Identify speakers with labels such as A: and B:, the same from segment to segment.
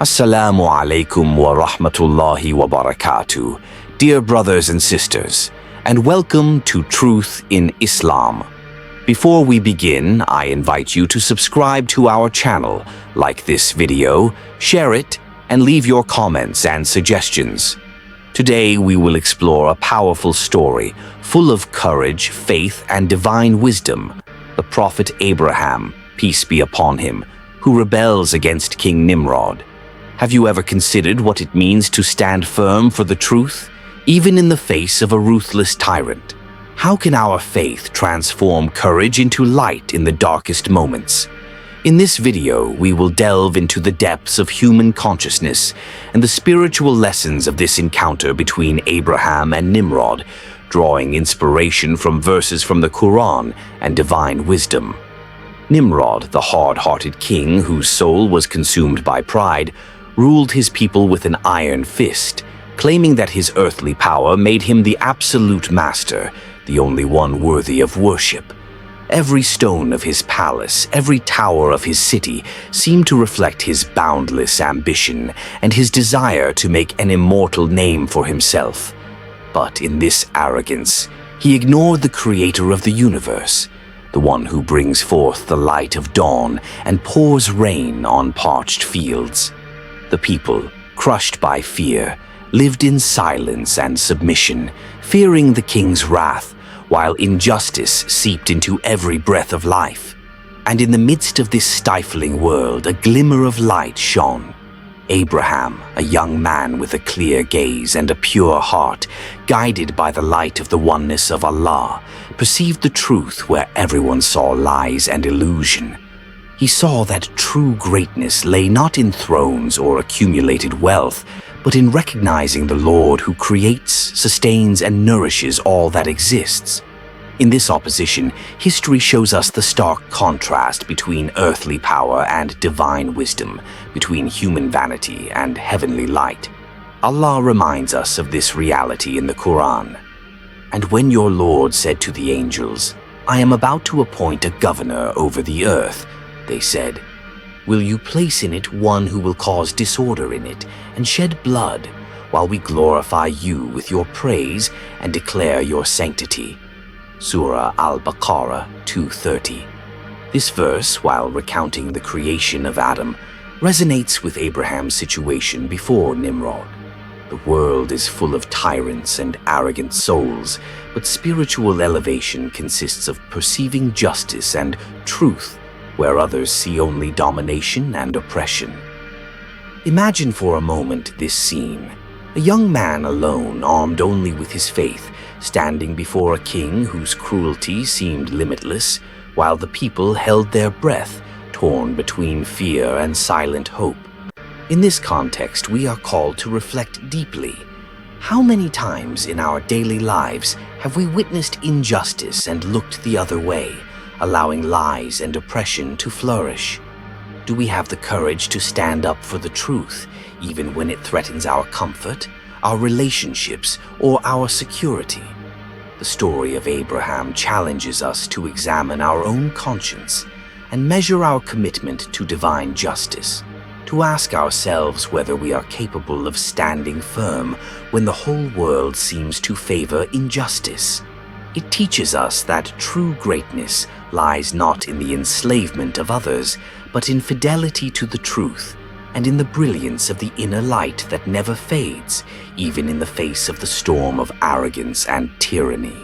A: Assalamu alaikum wa rahmatullahi wa barakatuh, dear brothers and sisters, and welcome to Truth in Islam. Before we begin, I invite you to subscribe to our channel, like this video, share it, and leave your comments and suggestions. Today we will explore a powerful story full of courage, faith, and divine wisdom, the Prophet Abraham, peace be upon him, who rebels against King Nimrod. Have you ever considered what it means to stand firm for the truth, even in the face of a ruthless tyrant? How can our faith transform courage into light in the darkest moments? In this video, we will delve into the depths of human consciousness and the spiritual lessons of this encounter between Abraham and Nimrod, drawing inspiration from verses from the Qur'an and divine wisdom. Nimrod, the hard-hearted king whose soul was consumed by pride, ruled his people with an iron fist, claiming that his earthly power made him the absolute master, the only one worthy of worship. Every stone of his palace, every tower of his city seemed to reflect his boundless ambition and his desire to make an immortal name for himself. But in this arrogance, he ignored the creator of the universe, the one who brings forth the light of dawn and pours rain on parched fields. The people, crushed by fear, lived in silence and submission, fearing the king's wrath, while injustice seeped into every breath of life. And in the midst of this stifling world, a glimmer of light shone. Abraham, a young man with a clear gaze and a pure heart, guided by the light of the oneness of Allah, perceived the truth where everyone saw lies and illusion. He saw that true greatness lay not in thrones or accumulated wealth, but in recognizing the Lord who creates, sustains, and nourishes all that exists. In this opposition, history shows us the stark contrast between earthly power and divine wisdom, between human vanity and heavenly light. Allah reminds us of this reality in the Qur'an. "And when your Lord said to the angels, 'I am about to appoint a governor over the earth,' they said, 'Will you place in it one who will cause disorder in it and shed blood, while we glorify you with your praise and declare your sanctity?'" Surah Al-Baqarah 2:30. This verse, while recounting the creation of Adam, resonates with Abraham's situation before Nimrod. The world is full of tyrants and arrogant souls, but spiritual elevation consists of perceiving justice and truth where others see only domination and oppression. Imagine for a moment this scene. A young man alone, armed only with his faith, standing before a king whose cruelty seemed limitless, while the people held their breath, torn between fear and silent hope. In this context, we are called to reflect deeply. How many times in our daily lives have we witnessed injustice and looked the other way, allowing lies and oppression to flourish? Do we have the courage to stand up for the truth, even when it threatens our comfort, our relationships, or our security? The story of Abraham challenges us to examine our own conscience and measure our commitment to divine justice, to ask ourselves whether we are capable of standing firm when the whole world seems to favor injustice. It teaches us that true greatness lies not in the enslavement of others, but in fidelity to the truth, and in the brilliance of the inner light that never fades, even in the face of the storm of arrogance and tyranny.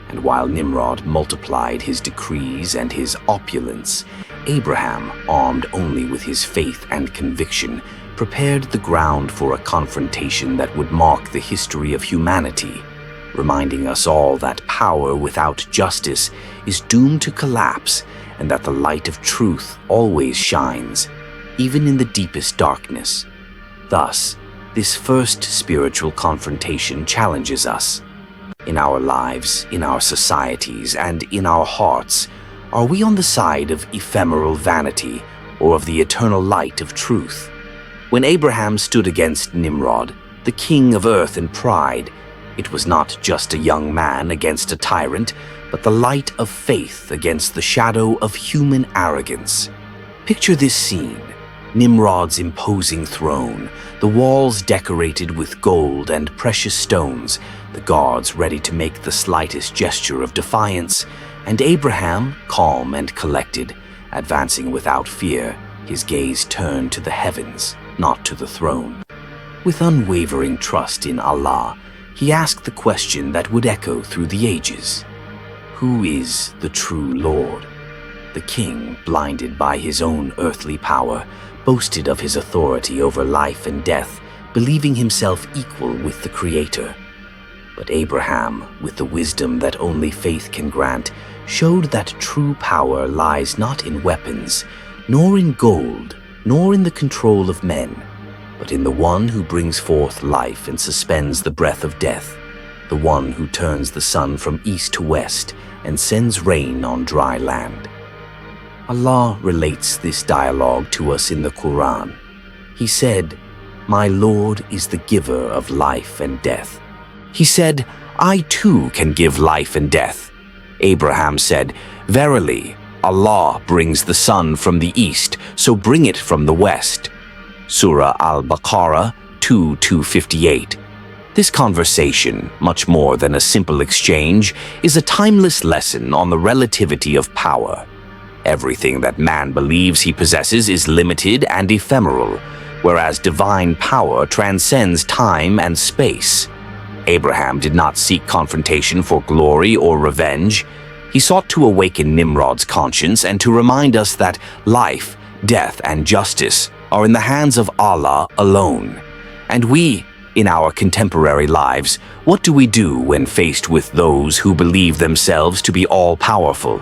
A: And while Nimrod multiplied his decrees and his opulence, Abraham, armed only with his faith and conviction, prepared the ground for a confrontation that would mark the history of humanity, reminding us all that power without justice is doomed to collapse, and that the light of truth always shines, even in the deepest darkness. Thus, this first spiritual confrontation challenges us. In our lives, in our societies, and in our hearts, are we on the side of ephemeral vanity or of the eternal light of truth? When Abraham stood against Nimrod, the king of earth and pride, it was not just a young man against a tyrant, but the light of faith against the shadow of human arrogance. Picture this scene. Nimrod's imposing throne, the walls decorated with gold and precious stones, the guards ready to make the slightest gesture of defiance, and Abraham, calm and collected, advancing without fear, his gaze turned to the heavens, not to the throne. With unwavering trust in Allah, he asked the question that would echo through the ages. Who is the true Lord? The king, blinded by his own earthly power, boasted of his authority over life and death, believing himself equal with the Creator. But Abraham, with the wisdom that only faith can grant, showed that true power lies not in weapons, nor in gold, nor in the control of men, but in the one who brings forth life and suspends the breath of death, the one who turns the sun from east to west and sends rain on dry land. Allah relates this dialogue to us in the Qur'an. He said, "My Lord is the giver of life and death." He said, "I too can give life and death." Abraham said, "Verily, Allah brings the sun from the east, so bring it from the west." Surah Al-Baqarah 2:258. This conversation, much more than a simple exchange, is a timeless lesson on the relativity of power. Everything that man believes he possesses is limited and ephemeral, whereas divine power transcends time and space. Abraham did not seek confrontation for glory or revenge. He sought to awaken Nimrod's conscience and to remind us that life, death, and justice are in the hands of Allah alone. And we, in our contemporary lives, what do we do when faced with those who believe themselves to be all-powerful?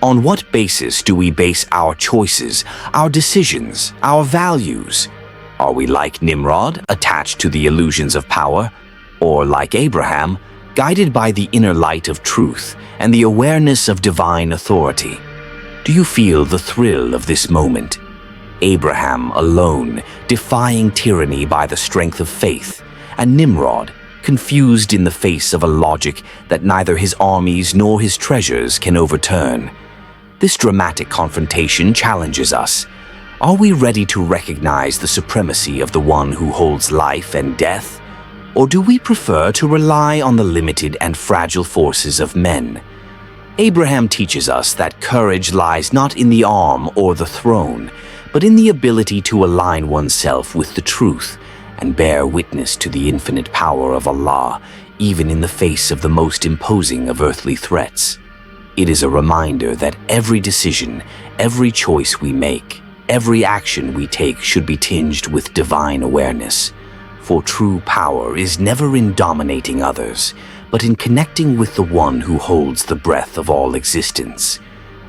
A: On what basis do we base our choices, our decisions, our values? Are we like Nimrod, attached to the illusions of power? Or like Abraham, guided by the inner light of truth and the awareness of divine authority? Do you feel the thrill of this moment? Abraham alone, defying tyranny by the strength of faith, and Nimrod, confused in the face of a logic that neither his armies nor his treasures can overturn. This dramatic confrontation challenges us. Are we ready to recognize the supremacy of the one who holds life and death? Or do we prefer to rely on the limited and fragile forces of men? Abraham teaches us that courage lies not in the arm or the throne, but in the ability to align oneself with the truth and bear witness to the infinite power of Allah, even in the face of the most imposing of earthly threats. It is a reminder that every decision, every choice we make, every action we take should be tinged with divine awareness. For true power is never in dominating others, but in connecting with the one who holds the breath of all existence.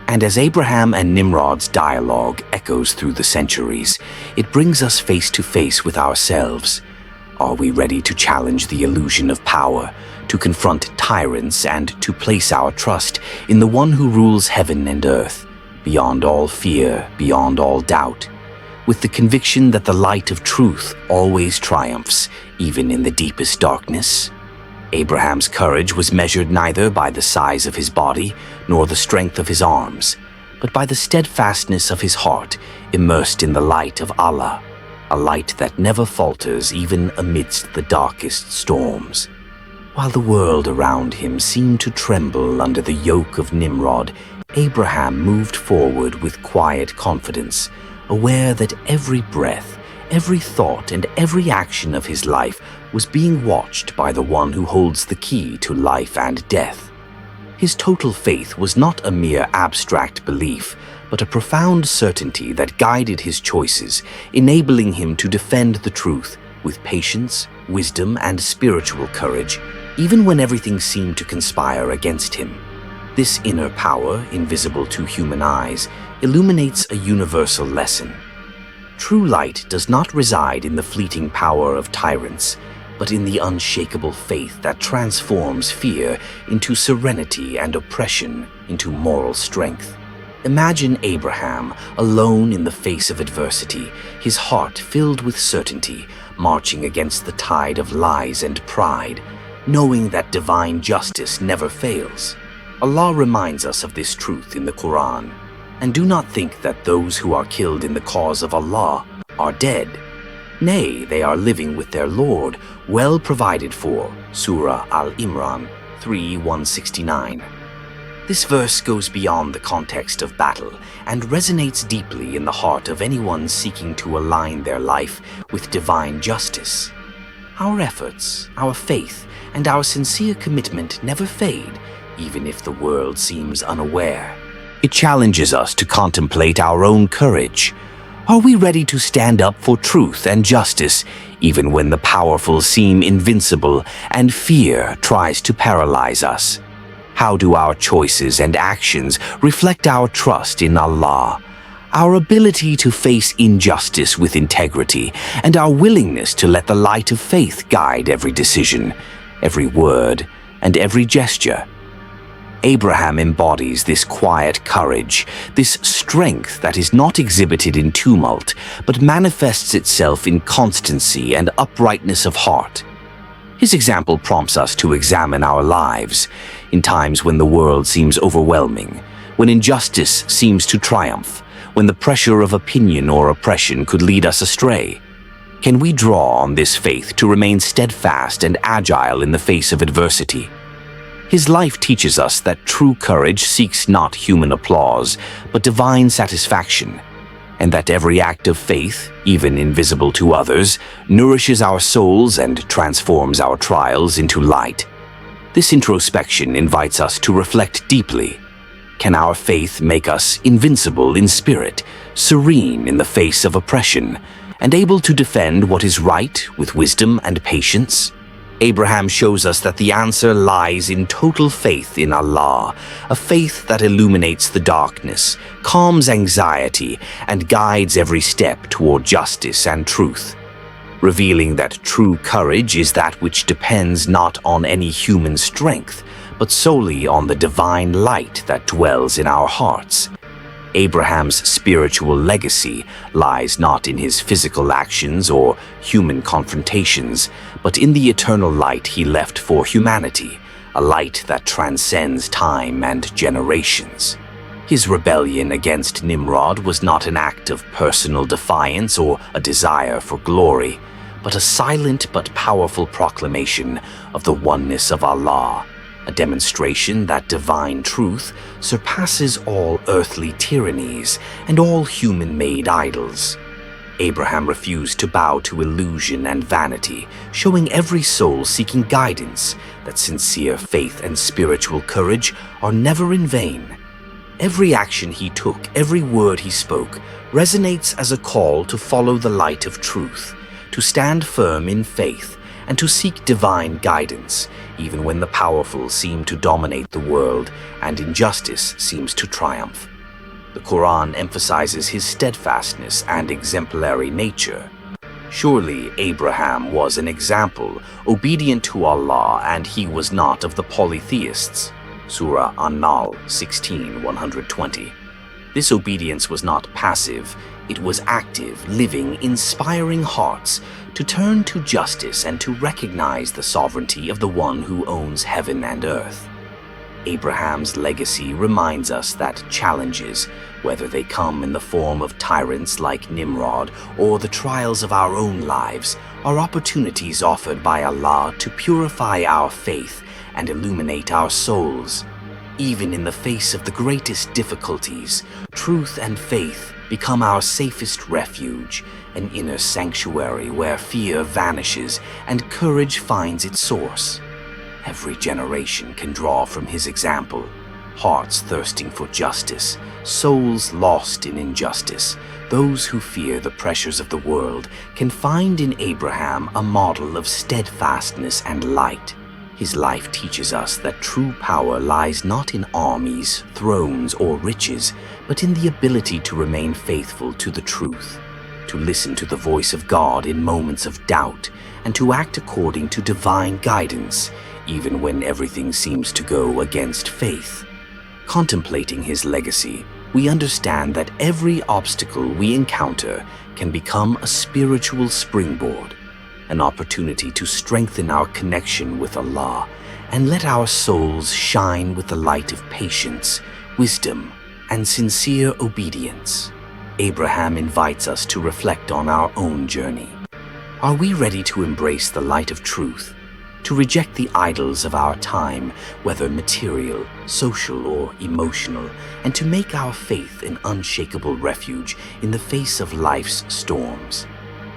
A: And as Abraham and Nimrod's dialogue echoes through the centuries, it brings us face to face with ourselves. Are we ready to challenge the illusion of power, to confront tyrants, and to place our trust in the one who rules heaven and earth, beyond all fear, beyond all doubt, with the conviction that the light of truth always triumphs, even in the deepest darkness? Abraham's courage was measured neither by the size of his body nor the strength of his arms, but by the steadfastness of his heart, immersed in the light of Allah, a light that never falters even amidst the darkest storms. While the world around him seemed to tremble under the yoke of Nimrod, Abraham moved forward with quiet confidence, aware that every breath, every thought, and every action of his life was being watched by the one who holds the key to life and death. His total faith was not a mere abstract belief, but a profound certainty that guided his choices, enabling him to defend the truth with patience, wisdom, and spiritual courage, even when everything seemed to conspire against him. This inner power, invisible to human eyes, illuminates a universal lesson. True light does not reside in the fleeting power of tyrants, but in the unshakable faith that transforms fear into serenity and oppression into moral strength. Imagine Abraham, alone in the face of adversity, his heart filled with certainty, marching against the tide of lies and pride, knowing that divine justice never fails. Allah reminds us of this truth in the Qur'an. And do not think that those who are killed in the cause of Allah are dead. Nay, they are living with their Lord, well provided for. Surah Al-Imran 3:169. This verse goes beyond the context of battle and resonates deeply in the heart of anyone seeking to align their life with divine justice. Our efforts, our faith, and our sincere commitment never fade, even if the world seems unaware. It challenges us to contemplate our own courage. Are we ready to stand up for truth and justice, even when the powerful seem invincible and fear tries to paralyze us? How do our choices and actions reflect our trust in Allah, our ability to face injustice with integrity, and our willingness to let the light of faith guide every decision, every word, and every gesture? Abraham embodies this quiet courage, this strength that is not exhibited in tumult, but manifests itself in constancy and uprightness of heart. His example prompts us to examine our lives in times when the world seems overwhelming, when injustice seems to triumph, when the pressure of opinion or oppression could lead us astray. Can we draw on this faith to remain steadfast and agile in the face of adversity? His life teaches us that true courage seeks not human applause, but divine satisfaction, and that every act of faith, even invisible to others, nourishes our souls and transforms our trials into light. This introspection invites us to reflect deeply. Can our faith make us invincible in spirit, serene in the face of oppression, and able to defend what is right with wisdom and patience? Abraham shows us that the answer lies in total faith in Allah, a faith that illuminates the darkness, calms anxiety, and guides every step toward justice and truth, revealing that true courage is that which depends not on any human strength, but solely on the divine light that dwells in our hearts. Abraham's spiritual legacy lies not in his physical actions or human confrontations, but in the eternal light he left for humanity, a light that transcends time and generations. His rebellion against Nimrod was not an act of personal defiance or a desire for glory, but a silent but powerful proclamation of the oneness of Allah, a demonstration that divine truth surpasses all earthly tyrannies and all human-made idols. Abraham refused to bow to illusion and vanity, showing every soul seeking guidance that sincere faith and spiritual courage are never in vain. Every action he took, every word he spoke, resonates as a call to follow the light of truth, to stand firm in faith, and to seek divine guidance, even when the powerful seem to dominate the world and injustice seems to triumph. The Qur'an emphasizes his steadfastness and exemplary nature. Surely Abraham was an example, obedient to Allah, and he was not of the polytheists. Surah An-Nahl 16:120. This obedience was not passive, it was active, living, inspiring hearts to turn to justice and to recognize the sovereignty of the one who owns heaven and earth. Abraham's legacy reminds us that challenges, whether they come in the form of tyrants like Nimrod or the trials of our own lives, are opportunities offered by Allah to purify our faith and illuminate our souls. Even in the face of the greatest difficulties, truth and faith become our safest refuge, an inner sanctuary where fear vanishes and courage finds its source. Every generation can draw from his example, hearts thirsting for justice, souls lost in injustice. Those who fear the pressures of the world can find in Abraham a model of steadfastness and light. His life teaches us that true power lies not in armies, thrones, or riches, but in the ability to remain faithful to the truth, to listen to the voice of God in moments of doubt, and to act according to divine guidance, even when everything seems to go against faith. Contemplating his legacy, we understand that every obstacle we encounter can become a spiritual springboard, an opportunity to strengthen our connection with Allah and let our souls shine with the light of patience, wisdom, and sincere obedience. Abraham invites us to reflect on our own journey. Are we ready to embrace the light of truth, to reject the idols of our time, whether material, social, or emotional, and to make our faith an unshakable refuge in the face of life's storms?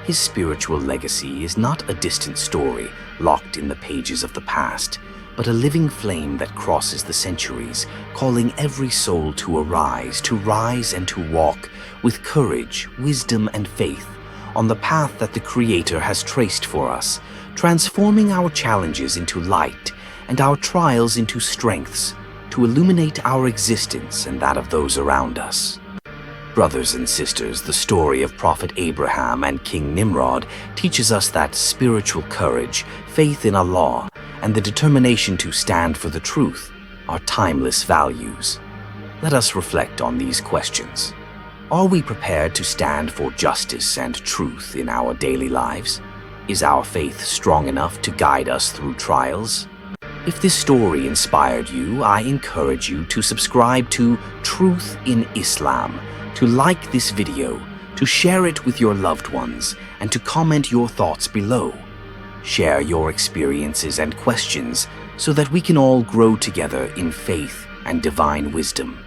A: His spiritual legacy is not a distant story locked in the pages of the past, but a living flame that crosses the centuries, calling every soul to rise and to walk with courage, wisdom, and faith on the path that the Creator has traced for us, transforming our challenges into light and our trials into strengths to illuminate our existence and that of those around us. Brothers and sisters, the story of Prophet Abraham and King Nimrod teaches us that spiritual courage, faith in Allah, and the determination to stand for the truth are timeless values. Let us reflect on these questions. Are we prepared to stand for justice and truth in our daily lives? Is our faith strong enough to guide us through trials? If this story inspired you, I encourage you to subscribe to Truth in Islam, to like this video, to share it with your loved ones, and to comment your thoughts below. Share your experiences and questions so that we can all grow together in faith and divine wisdom.